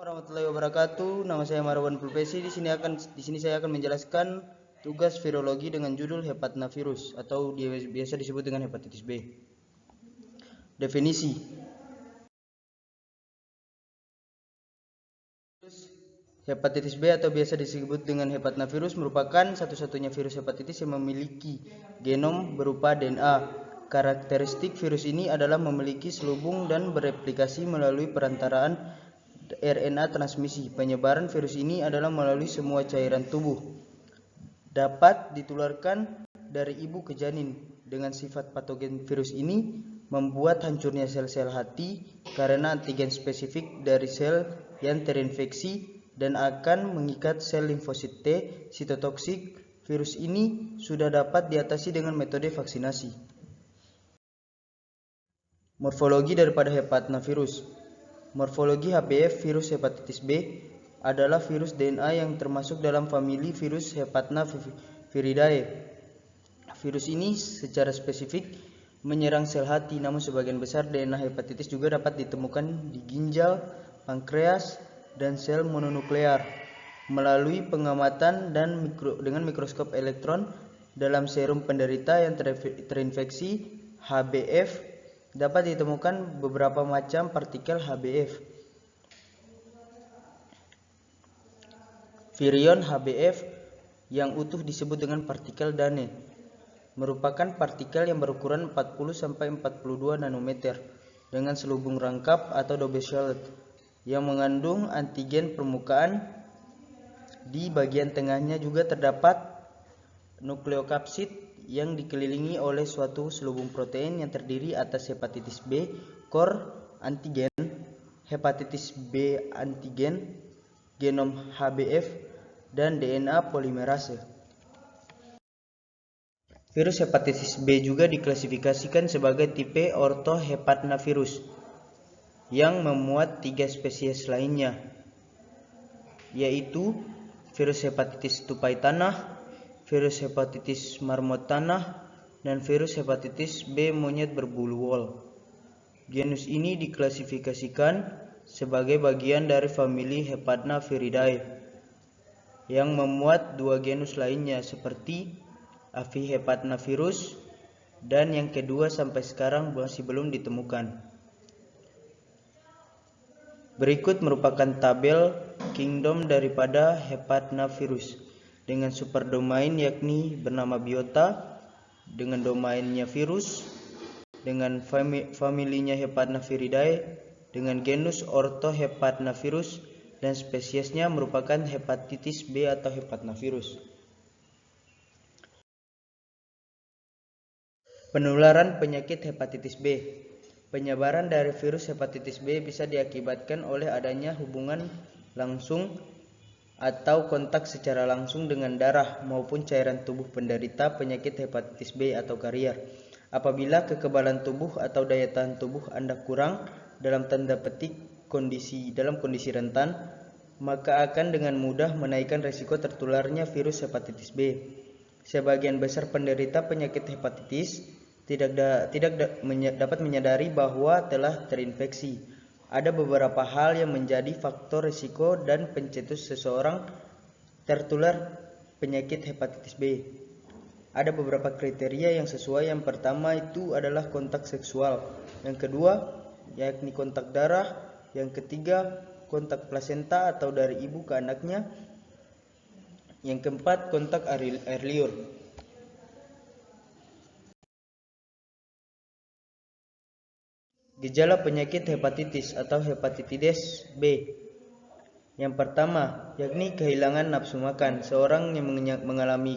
Warahmatullahi wabarakatuh. Nama saya Marwan Pulpesi. Di sini saya akan menjelaskan tugas virologi dengan judul hepatnavirus atau biasa disebut dengan hepatitis B. Definisi. Hepatitis B atau biasa disebut dengan hepatnavirus merupakan satu-satunya virus hepatitis yang memiliki genom berupa DNA. Karakteristik virus ini adalah memiliki selubung dan bereplikasi melalui perantaraan RNA transmisi. Penyebaran virus ini adalah melalui semua cairan tubuh. Dapat ditularkan dari ibu ke janin. Dengan sifat patogen virus ini membuat hancurnya sel-sel hati karena antigen spesifik dari sel yang terinfeksi dan akan mengikat sel limfosit T sitotoksik. Virus ini sudah dapat diatasi dengan metode vaksinasi. Morfologi daripada hepatnavirus. Morfologi HBV virus hepatitis B adalah virus DNA yang termasuk dalam famili virus Hepatnaviridae. Virus ini secara spesifik menyerang sel hati, namun sebagian besar DNA hepatitis juga dapat ditemukan di ginjal, pankreas, dan sel mononuklear. Melalui pengamatan dengan mikroskop elektron dalam serum penderita yang terinfeksi HBV dapat ditemukan beberapa macam partikel HBV. Virion HBV yang utuh disebut dengan partikel Dane, merupakan partikel yang berukuran 40-42 nanometer dengan selubung rangkap atau double shelled yang mengandung antigen permukaan. Di bagian tengahnya juga terdapat nukleokapsid yang dikelilingi oleh suatu selubung protein yang terdiri atas hepatitis B core antigen, hepatitis B antigen, genom HBV, dan DNA polimerase. Virus hepatitis B juga diklasifikasikan sebagai tipe orthohepatnavirus yang memuat 3 spesies lainnya, yaitu virus hepatitis tupai tanah, virus hepatitis marmot tanah, dan virus hepatitis B monyet berbulu wol. Genus ini diklasifikasikan sebagai bagian dari famili Hepatnaviridae yang memuat 2 genus lainnya seperti Avihepatnavirus dan yang kedua sampai sekarang masih belum ditemukan. Berikut merupakan tabel kingdom daripada hepatnavirus dengan superdomain yakni bernama biota, dengan domainnya virus, dengan familinya Hepatnaviridae, dengan genus orthohepatnavirus, dan spesiesnya merupakan hepatitis B atau hepatnavirus. Penularan penyakit hepatitis B. Penyebaran dari virus hepatitis B bisa diakibatkan oleh adanya hubungan langsung atau kontak secara langsung dengan darah maupun cairan tubuh penderita penyakit hepatitis B atau karier. Apabila kekebalan tubuh atau daya tahan tubuh Anda kurang dalam tanda petik dalam kondisi rentan, maka akan dengan mudah menaikkan risiko tertularnya virus hepatitis B. Sebagian besar penderita penyakit hepatitis tidak dapat menyadari bahwa telah terinfeksi. Ada beberapa hal yang menjadi faktor risiko dan pencetus seseorang tertular penyakit hepatitis B. Ada beberapa kriteria yang sesuai. Yang pertama itu adalah kontak seksual. Yang kedua yakni kontak darah. Yang ketiga kontak plasenta atau dari ibu ke anaknya. Yang keempat kontak air liur. Gejala penyakit hepatitis atau hepatitis B. Yang pertama, yakni kehilangan nafsu makan. Seorang yang mengalami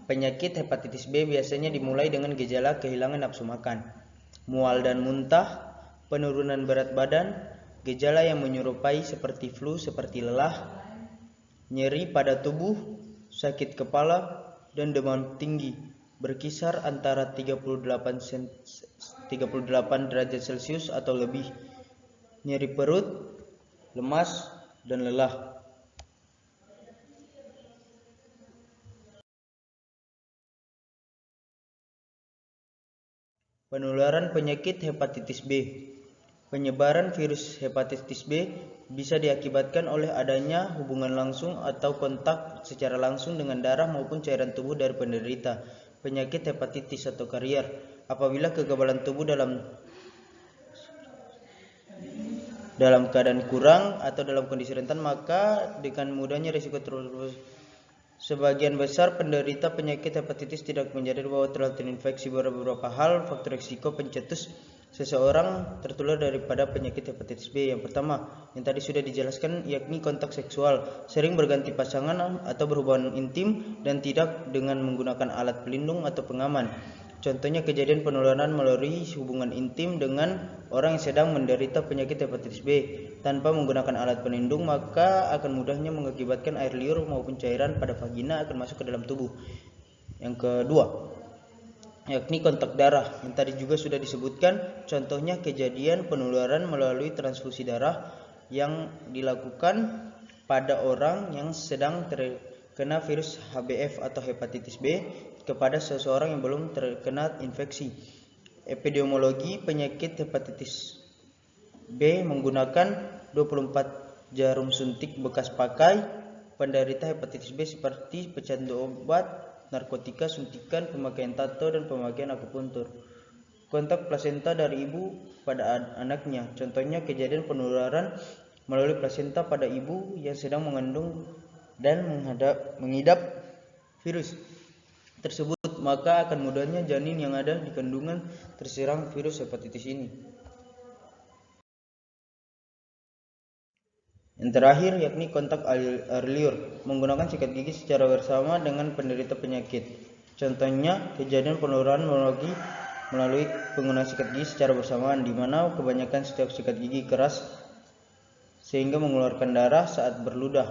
penyakit hepatitis B biasanya dimulai dengan gejala kehilangan nafsu makan, mual dan muntah, penurunan berat badan, gejala yang menyerupai seperti flu seperti lelah, nyeri pada tubuh, sakit kepala, dan demam tinggi berkisar antara 38 derajat Celcius atau lebih, nyeri perut, lemas, dan lelah. Penularan penyakit hepatitis B. Penyebaran virus hepatitis B bisa diakibatkan oleh adanya hubungan langsung atau kontak secara langsung dengan darah maupun cairan tubuh dari penderita penyakit hepatitis atau karier. Apabila kekebalan tubuh dalam keadaan kurang atau dalam kondisi rentan, maka dengan mudahnya risiko terus. Sebagian besar penderita penyakit hepatitis tidak menyadari bahwa telah terinfeksi beberapa hal faktor risiko pencetus seseorang tertular daripada penyakit hepatitis B. Yang pertama, yang tadi sudah dijelaskan, yakni kontak seksual, sering berganti pasangan atau berhubungan intim dan tidak dengan menggunakan alat pelindung atau pengaman. Contohnya kejadian penularan melalui hubungan intim dengan orang yang sedang menderita penyakit hepatitis B tanpa menggunakan alat pelindung, maka akan mudahnya mengakibatkan air liur maupun cairan pada vagina akan masuk ke dalam tubuh. Yang kedua, yakni kontak darah, yang tadi juga sudah disebutkan. Contohnya kejadian penularan melalui transfusi darah yang dilakukan pada orang yang sedang terkena virus HBV atau hepatitis B kepada seseorang yang belum terkena infeksi. Epidemiologi penyakit hepatitis B menggunakan 24 jarum suntik bekas pakai penderita hepatitis B seperti pecandu obat, narkotika, suntikan, pemakaian tato, dan pemakaian akupuntur. Kontak plasenta dari ibu pada anaknya, contohnya kejadian penularan melalui plasenta pada ibu yang sedang mengandung dan mengidap virus tersebut, maka akan mudahnya janin yang ada di kandungan terserang virus hepatitis ini. Yang terakhir yakni kontak air liur, menggunakan sikat gigi secara bersama dengan penderita penyakit. Contohnya kejadian penularan melalui penggunaan sikat gigi secara bersamaan, di mana kebanyakan setiap sikat gigi keras sehingga mengeluarkan darah saat berludah,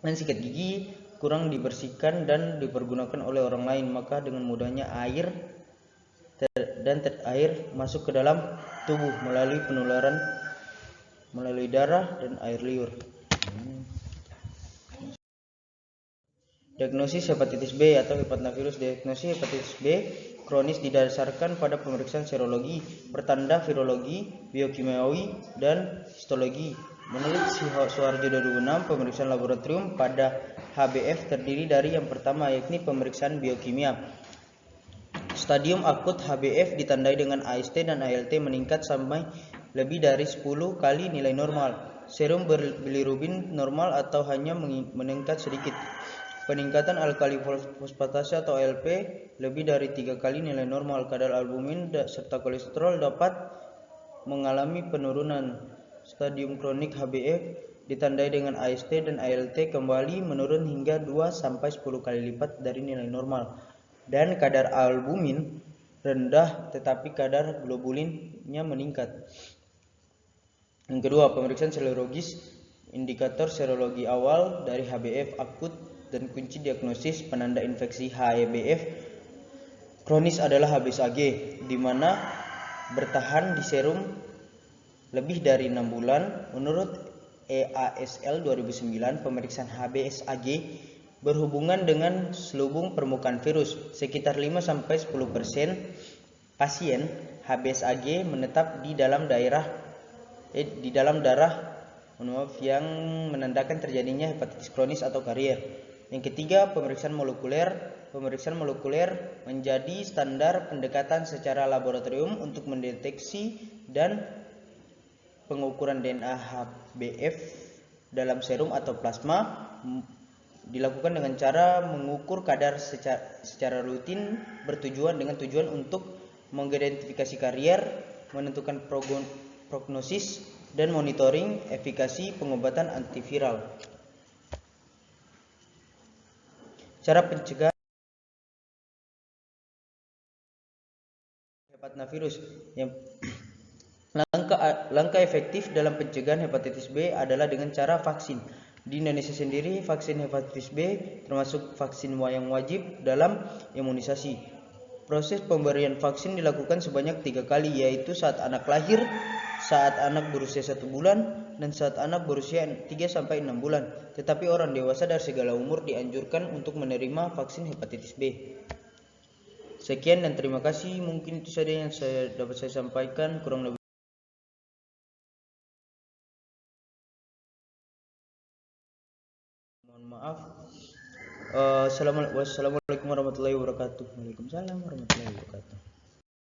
dan sikat gigi kurang dibersihkan dan dipergunakan oleh orang lain, maka dengan mudahnya air masuk ke dalam tubuh melalui penularan melalui darah dan air liur. Diagnosis hepatitis B atau hepatnavirus. Diagnosis hepatitis B kronis didasarkan pada pemeriksaan serologi, pertanda virologi, biokimiawi, dan histologi. Menurut Suharjo 2006, pemeriksaan laboratorium pada HBV terdiri dari yang pertama, yakni pemeriksaan biokimia. Stadium akut HBV ditandai dengan AST dan ALT meningkat sampai lebih dari 10 kali nilai normal. Serum bilirubin normal atau hanya meningkat sedikit. Peningkatan alkali fosfatase atau ALP lebih dari 3 kali nilai normal. Kadar albumin serta kolesterol dapat mengalami penurunan. Stadium kronik HBV ditandai dengan AST dan ALT kembali menurun hingga 2-10 kali lipat dari nilai normal. Dan kadar albumin rendah tetapi kadar globulinnya meningkat. Yang kedua, pemeriksaan serologis, indikator serologi awal dari HBV akut dan kunci diagnosis penanda infeksi HBV kronis adalah HBsAg, di mana bertahan di serum lebih dari 6 bulan. Menurut EASL 2009, pemeriksaan HBsAg berhubungan dengan selubung permukaan virus. Sekitar 5-10% pasien HBsAg menetap di dalam darah yang menandakan terjadinya hepatitis kronis atau karier. Yang ketiga, pemeriksaan molekuler. Pemeriksaan molekuler menjadi standar pendekatan secara laboratorium untuk mendeteksi dan pengukuran DNA HBV dalam serum atau plasma. Dilakukan dengan cara mengukur kadar secara rutin dengan tujuan untuk mengidentifikasi karier, menentukan prognosis, dan monitoring efikasi pengobatan antiviral. Cara pencegahan hepatnavirus. Langkah efektif dalam pencegahan hepatitis B adalah dengan cara vaksin. Di Indonesia sendiri, vaksin hepatitis B termasuk vaksin yang wajib dalam imunisasi. Proses pemberian vaksin dilakukan sebanyak 3 kali, yaitu saat anak lahir, saat anak berusia 1 bulan, dan saat anak berusia 3-6 bulan. Tetapi orang dewasa dari segala umur dianjurkan untuk menerima vaksin hepatitis B. Sekian dan terima kasih. Mungkin itu saja yang dapat saya sampaikan. Kurang lebih Mohon maaf. Wassalamualaikum warahmatullahi wabarakatuh. Waalaikumsalam warahmatullahi wabarakatuh.